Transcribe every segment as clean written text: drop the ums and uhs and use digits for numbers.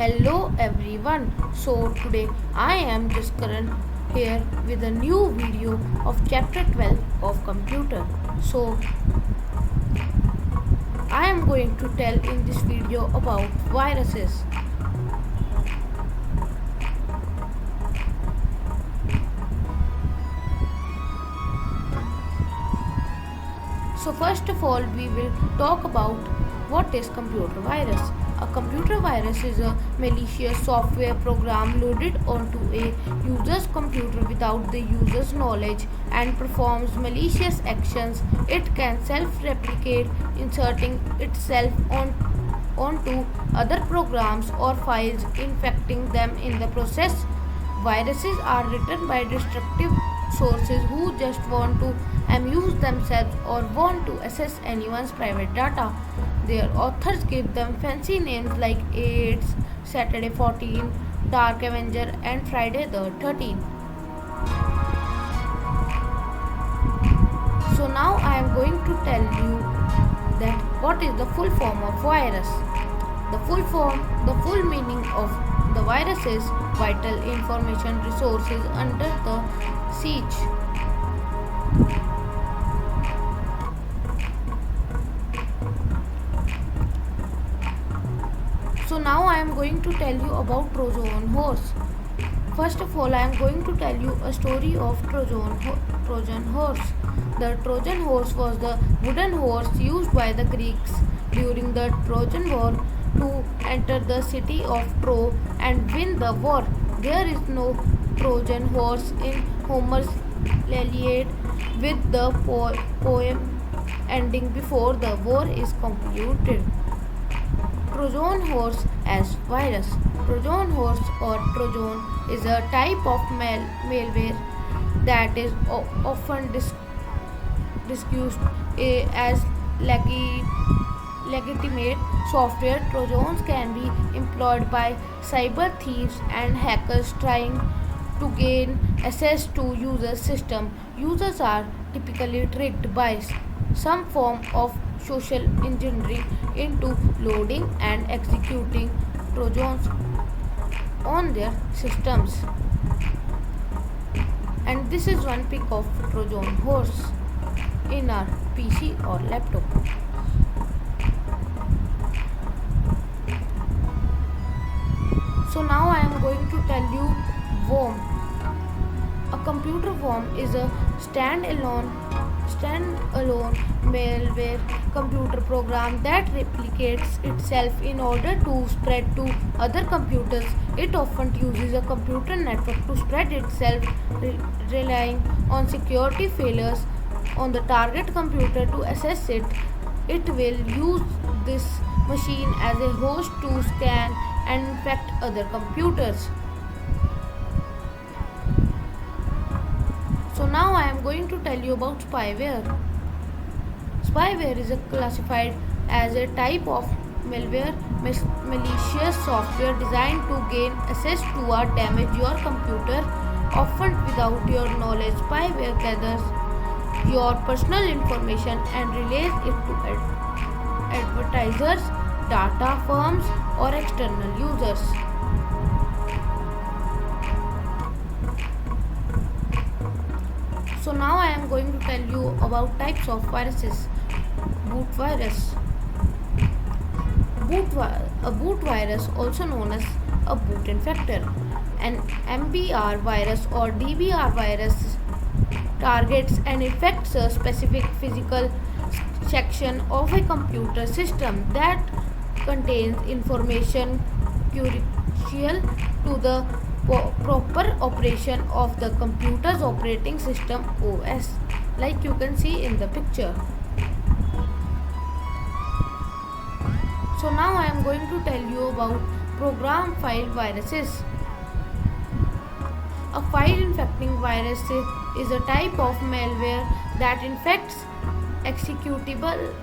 Hello everyone. So today I am Jaskaran here with a new video of chapter 12 of computer. So I am going to tell in this video about viruses. So first of all we will talk about what is computer virus. A computer virus is a malicious software program loaded onto a user's computer without the user's knowledge and performs malicious actions. It can self-replicate, inserting itself onto other programs or files, infecting them in the process. Viruses are written by destructive sources who just want to amuse themselves or want to access anyone's private data. Their authors give them fancy names like AIDS, Saturday 14, Dark Avenger, and Friday the 13th. So now I am going to tell you that what is the full form of virus. The full meaning of the virus is vital information resources under the siege. So now I am going to tell you about Trojan horse. First of all, I am going to tell you a story of Trojan horse. The Trojan horse was the wooden horse used by the Greeks during the Trojan War to enter the city of Troy and win the war. There is no Trojan horse in Homer's Iliad, with the poem ending before the war is concluded. Trojan horse as virus. Trojan horse or Trojan is a type of malware that is often discussed as legitimate software. Trojans can be employed by cyber thieves and hackers trying to gain access to users' system. Users are typically tricked by some form of social engineering into loading and executing Trojans on their systems. And this is one pic of Trojan horse in our PC or laptop. So now I am going to tell you worm. A computer worm is a standalone malware computer program that replicates itself in order to spread to other computers. It often uses a computer network to spread itself, relying on security failures on the target computer to access it. It will use this machine as a host to scan and infect other computers. So now I am going to tell you about spyware. Spyware is classified as a type of malware, malicious software designed to gain access to or damage your computer, often without your knowledge. Spyware gathers your personal information and relays it to advertisers, data firms, or external users. So now I am going to tell you about types of viruses. Boot virus. A boot virus, also known as a boot infector. An MBR virus or DBR virus targets and infects a specific physical section of a computer system that contains information crucial to the proper operation of the computer's operating system OS, like you can see in the picture. So now I am going to tell you about program file viruses. A file infecting virus is a type of malware that infects executable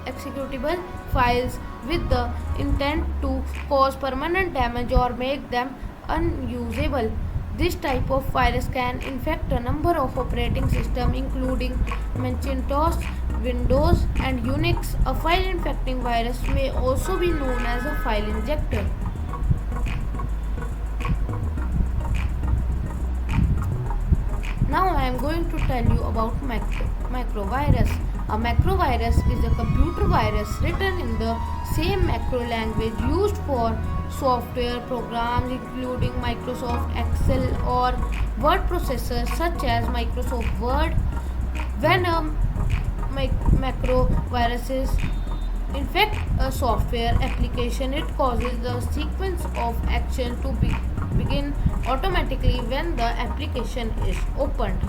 files with the intent to cause permanent damage or make them unusable. This type of virus can infect a number of operating systems including Macintosh, Windows, and Unix. A file infecting virus may also be known as a file injector. tell you about macrovirus. A macrovirus is a computer virus written in the same macro language used for software programs including Microsoft Excel or word processors such as Microsoft Word. When a macroviruses infect a software application, it causes the sequence of action to begin automatically when the application is opened.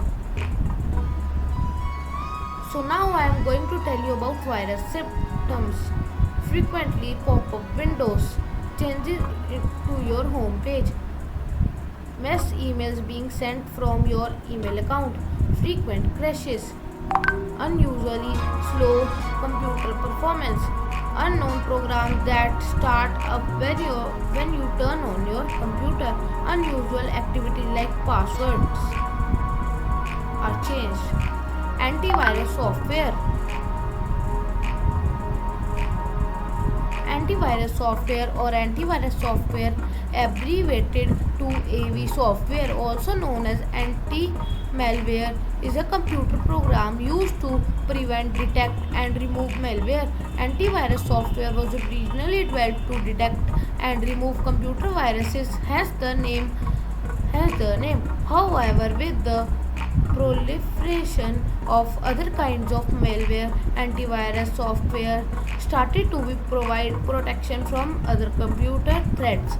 So now I am going to tell you about virus symptoms. Frequently pop-up windows, changes to your home page, mass emails being sent from your email account, frequent crashes, unusually slow computer performance, unknown programs that start up when you turn on your computer, unusual activity like passwords are changed, antivirus software. Antivirus software or antivirus software abbreviated to AV software, also known as anti-malware, is a computer program used to prevent, detect and remove malware. Antivirus software was originally developed to detect and remove computer viruses, hence the name. However, with the proliferation of other kinds of malware, antivirus software started to provide protection from other computer threats.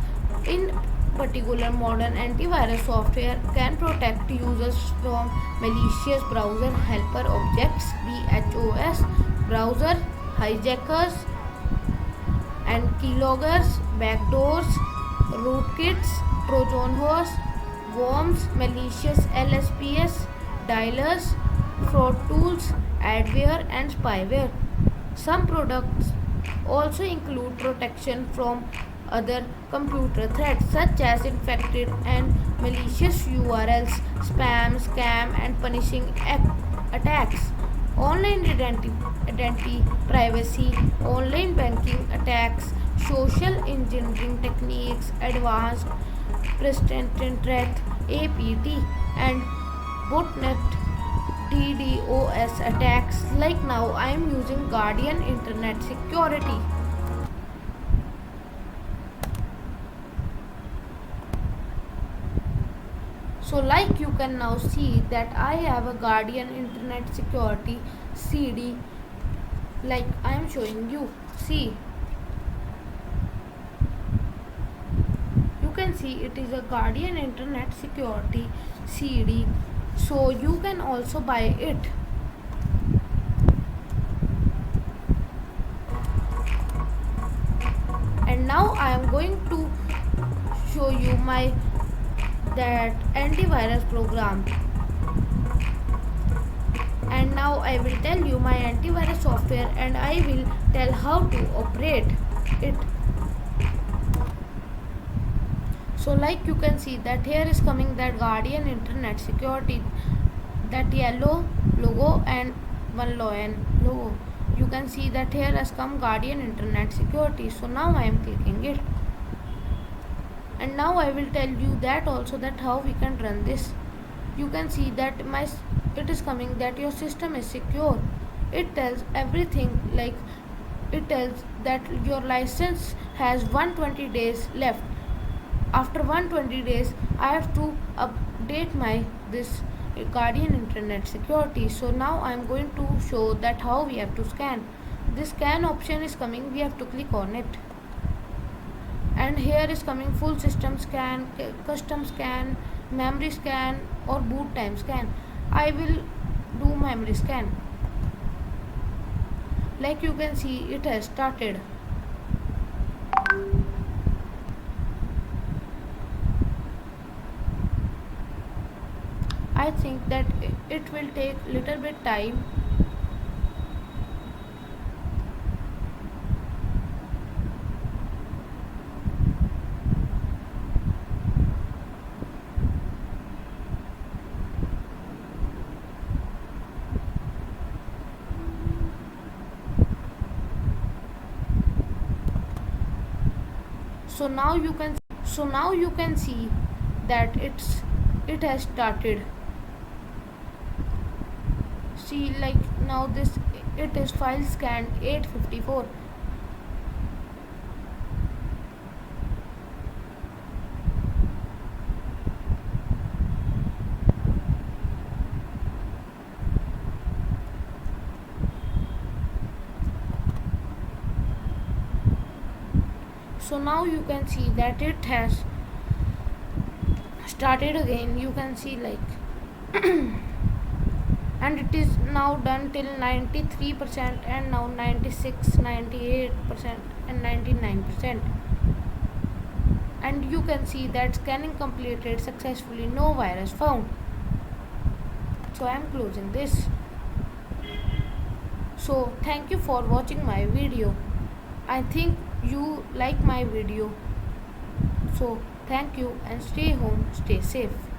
In particular, modern antivirus software can protect users from malicious browser helper objects (BHOS), browser hijackers and keyloggers, backdoors, rootkits, Trojan horse, worms, malicious LSPS, dialers, fraud tools, adware, and spyware. Some products also include protection from other computer threats such as infected and malicious URLs, spam, scam, and punishing attacks. Online identity privacy, online banking attacks, social engineering techniques, advanced persistent threat APT, and botnet DDoS attacks. Like now, I am using Guardian Internet Security. So like you can now see that I have a Guardian Internet Security CD, like I am showing you. See, you can see it is a Guardian Internet Security CD, so you can also buy it. And now I am going to show you my that antivirus program, and now I will tell you my antivirus software and I will tell how to operate it. So like you can see that here is coming that Guardian Internet Security, that yellow logo and one lion logo. You can see that here has come Guardian Internet Security. So now I am clicking it, and now I will tell you that also that how we can run this. You can see that it is coming that your system is secure. It tells everything, like it tells that your license has 120 days left. After 120 days I have to update my this Guardian Internet Security. So now I am going to show that how we have to scan. This scan option is coming, we have to click on it, and here is coming full system scan, custom scan, memory scan or boot time scan. I will do memory scan. Like you can see it has started. I think that it will take little bit time. So now you can see that it has started. see like now this it is file scan 854. So now you can see that it has started again. You can see like and it is now done till 93% and now 96, 98% and 99%. And you can see that scanning completed successfully, no virus found. So I am closing this. So thank you for watching my video. I think you like my video. So thank you and stay home, stay safe.